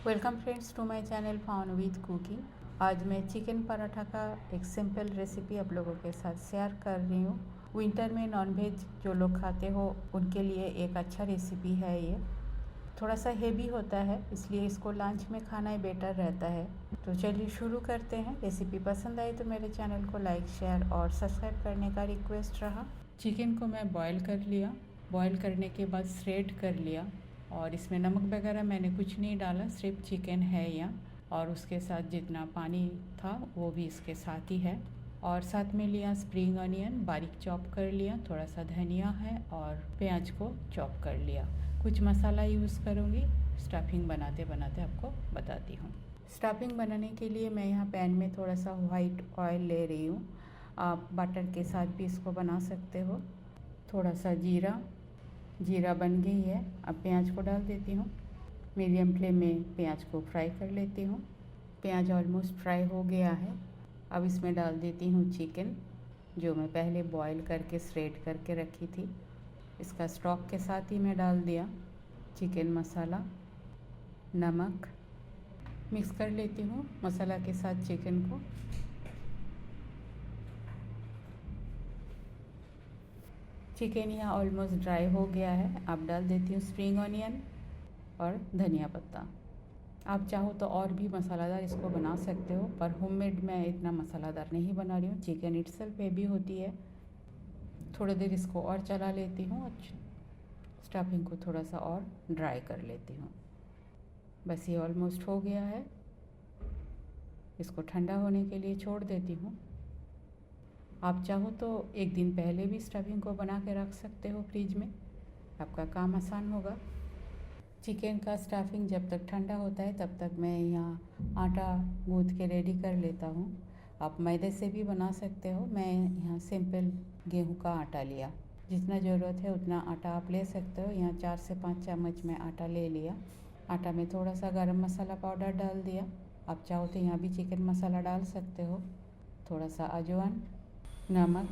Welcome friends to my channel फाउन with cooking. आज मैं चिकन पराठा का एक सिंपल रेसिपी आप लोगों के साथ शेयर कर रही हूँ। विंटर में नॉनवेज जो लोग खाते हो उनके लिए एक अच्छा रेसिपी है ये। थोड़ा सा हेवी होता है, इसलिए इसको लंच में खाना ही बेटर रहता है। तो चलिए शुरू करते हैं। रेसिपी पसंद आई तो मेरे चैनल को लाइक, शेयर और सब्सक्राइब करने का रिक्वेस्ट रहा। चिकन को मैं बॉईल कर लिया। बॉईल करने के बाद श्रेड कर लिया और इसमें नमक वगैरह मैंने कुछ नहीं डाला, सिर्फ चिकन है यहाँ। और उसके साथ जितना पानी था वो भी इसके साथ ही है। और साथ में लिया स्प्रिंग अनियन, बारीक चॉप कर लिया। थोड़ा सा धनिया है और प्याज को चॉप कर लिया। कुछ मसाला यूज़ करूँगी, स्टफिंग बनाते बनाते आपको बताती हूँ। स्टफिंग बनाने के लिए मैं यहाँ पैन में थोड़ा सा वाइट ऑयल ले रही हूँ। आप बटर के साथ भी इसको बना सकते हो। थोड़ा सा जीरा बन गई है। अब प्याज को डाल देती हूँ। मीडियम फ्लेम में प्याज को फ्राई कर लेती हूँ। प्याज ऑलमोस्ट फ्राई हो गया है। अब इसमें डाल देती हूँ चिकन, जो मैं पहले बॉईल करके श्रेड करके रखी थी। इसका स्टॉक के साथ ही मैं डाल दिया। चिकन मसाला, नमक मिक्स कर लेती हूँ मसाला के साथ चिकन को। चिकन यहाँ ऑलमोस्ट ड्राई हो गया है। अब डाल देती हूँ स्प्रिंग ऑनियन और धनिया पत्ता। आप चाहो तो और भी मसालादार इसको बना सकते हो, पर होममेड मैं इतना मसालादार नहीं बना रही हूँ। चिकन इटसेल्फ हेवी होती है। थोड़ी देर इसको और चला लेती हूँ और स्टफिंग को थोड़ा सा और ड्राई कर लेती हूँ। बस ये ऑलमोस्ट हो गया है। इसको ठंडा होने के लिए छोड़ देती हूँ। आप चाहो तो एक दिन पहले भी स्टफिंग को बना के रख सकते हो फ्रिज में, आपका काम आसान होगा। चिकन का स्टफिंग जब तक ठंडा होता है तब तक मैं यहाँ आटा गूँथ के रेडी कर लेता हूँ। आप मैदे से भी बना सकते हो। मैं यहाँ सिंपल गेहूँ का आटा लिया। जितना ज़रूरत है उतना आटा आप ले सकते हो। यहाँ 4 से 5 चम्मच मैं आटा ले लिया। आटा में थोड़ा सा गरम मसाला पाउडर डाल दिया। आप चाहो तो यहाँ भी चिकन मसाला डाल सकते हो। थोड़ा सा अजवाइन, नमक,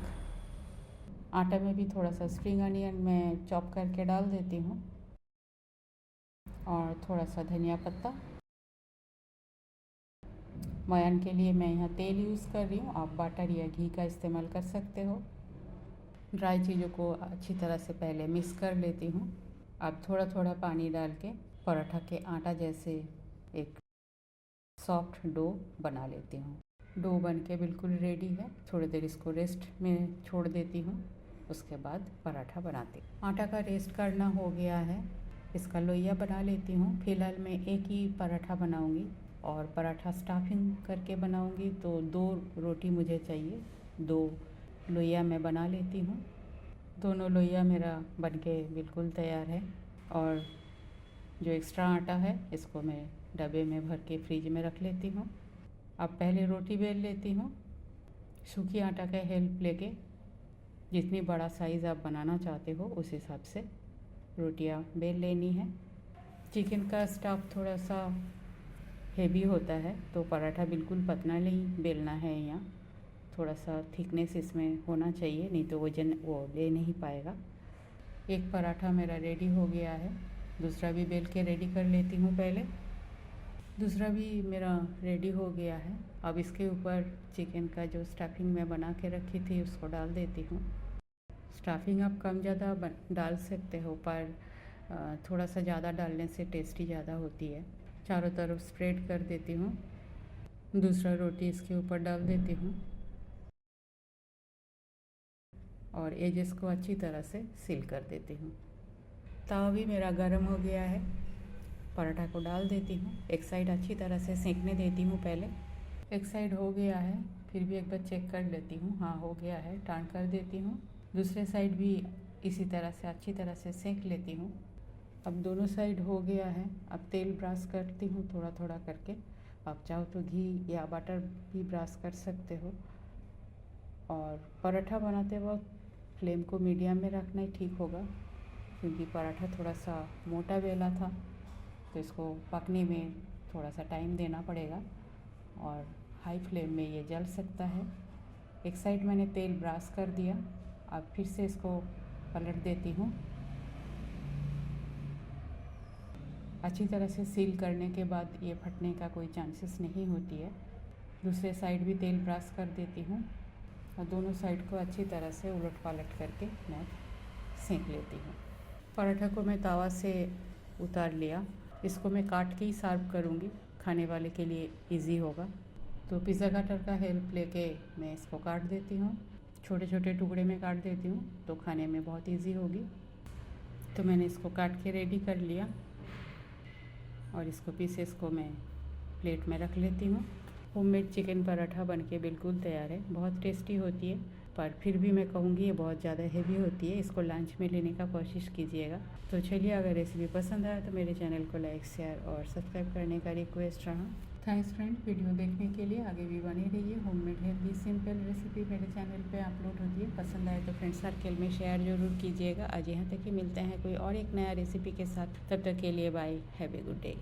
आटा में भी थोड़ा सा स्प्रिंग अनियन मैं चॉप करके डाल देती हूँ और थोड़ा सा धनिया पत्ता। मयान के लिए मैं यहाँ तेल यूज़ कर रही हूँ, आप बटर या घी का इस्तेमाल कर सकते हो। ड्राई चीज़ों को अच्छी तरह से पहले मिक्स कर लेती हूँ। अब थोड़ा थोड़ा पानी डाल के पराठा के आटा जैसे एक सॉफ्ट डो बना लेती हूँ। डो बन के बिल्कुल रेडी है। थोड़ी देर इसको रेस्ट में छोड़ देती हूँ, उसके बाद पराठा बनाती हूँ। आटा का रेस्ट करना हो गया है। इसका लोइया बना लेती हूँ। फिलहाल मैं एक ही पराठा बनाऊँगी और पराठा स्टफिंग करके बनाऊँगी तो 2 रोटी मुझे चाहिए। 2 लोइया मैं बना लेती हूँ। दोनों लोइया मेरा बन के बिल्कुल तैयार है। और जो एक्स्ट्रा आटा है इसको मैं डब्बे में भर के फ्रिज में रख लेती हूँ। अब पहले रोटी बेल लेती हूँ। सूखी आटा का हेल्प लेके जितनी बड़ा साइज़ आप बनाना चाहते हो उस हिसाब से रोटियां बेल लेनी है। चिकन का स्टफ़ थोड़ा सा हेवी होता है तो पराठा बिल्कुल पतला नहीं बेलना है। यहाँ थोड़ा सा थिकनेस इसमें होना चाहिए, नहीं तो वजन वो ले नहीं पाएगा। एक पराठा मेरा रेडी हो गया है। दूसरा भी बेल के रेडी कर लेती हूँ पहले। दूसरा भी मेरा रेडी हो गया है। अब इसके ऊपर चिकन का जो स्टफिंग मैं बना के रखी थी उसको डाल देती हूँ। स्टफिंग आप कम ज़्यादा डाल सकते हो, पर थोड़ा सा ज़्यादा डालने से टेस्टी ज़्यादा होती है। चारों तरफ स्प्रेड कर देती हूँ। दूसरा रोटी इसके ऊपर डाल देती हूँ और एजेस को अच्छी तरह से सील कर देती हूँ। तवा भी मेरा गर्म हो गया है। पराठा को डाल देती हूँ। एक साइड अच्छी तरह से सेंकने देती हूँ पहले। एक साइड हो गया है, फिर भी एक बार चेक कर लेती हूँ। हाँ, हो गया है, टर्न कर देती हूँ। दूसरे साइड भी इसी तरह से अच्छी तरह से सेंक लेती हूँ। अब दोनों साइड हो गया है। अब तेल ब्रश करती हूँ थोड़ा थोड़ा करके। आप चाहो तो घी या बटर भी ब्रश कर सकते हो। और पराठा बनाते वक्त फ्लेम को मीडियम में रखना ही ठीक होगा, क्योंकि पराठा थोड़ा सा मोटा बेला था तो इसको पकने में थोड़ा सा टाइम देना पड़ेगा और हाई फ्लेम में ये जल सकता है। एक साइड मैंने तेल ब्रश कर दिया। अब फिर से इसको पलट देती हूँ। अच्छी तरह से सील करने के बाद ये फटने का कोई चांसेस नहीं होती है। दूसरे साइड भी तेल ब्रश कर देती हूँ और दोनों साइड को अच्छी तरह से उलट पालट करके मैं सेंक लेती हूँ। पराठा को मैं तवा से उतार लिया। इसको मैं काट के ही सर्व करूँगी, खाने वाले के लिए इजी होगा। तो पिज़्ज़ा कटर का हेल्प लेके मैं इसको काट देती हूँ, छोटे छोटे टुकड़े में काट देती हूँ तो खाने में बहुत इजी होगी। तो मैंने इसको काट के रेडी कर लिया और इसको पीसेस को मैं प्लेट में रख लेती हूँ। होममेड चिकन पराठा बनके बिल्कुल तैयार है। बहुत टेस्टी होती है, पर फिर भी मैं कहूँगी ये बहुत ज़्यादा हेवी होती है। इसको लंच में लेने का कोशिश कीजिएगा। तो चलिए, अगर रेसिपी पसंद आया तो मेरे चैनल को लाइक, शेयर और सब्सक्राइब करने का रिक्वेस्ट रहा। थैंक्स फ्रेंड, वीडियो देखने के लिए। आगे भी बने रहिए। होममेड हेल्दी सिंपल रेसिपी मेरे चैनल पे अपलोड होती है। पसंद आए तो फ्रेंड सर्कल में शेयर जरूर कीजिएगा। आज यहाँ तक ही मिलते हैं कोई और एक नया रेसिपी के साथ। तब तक के लिए bye, have a good day.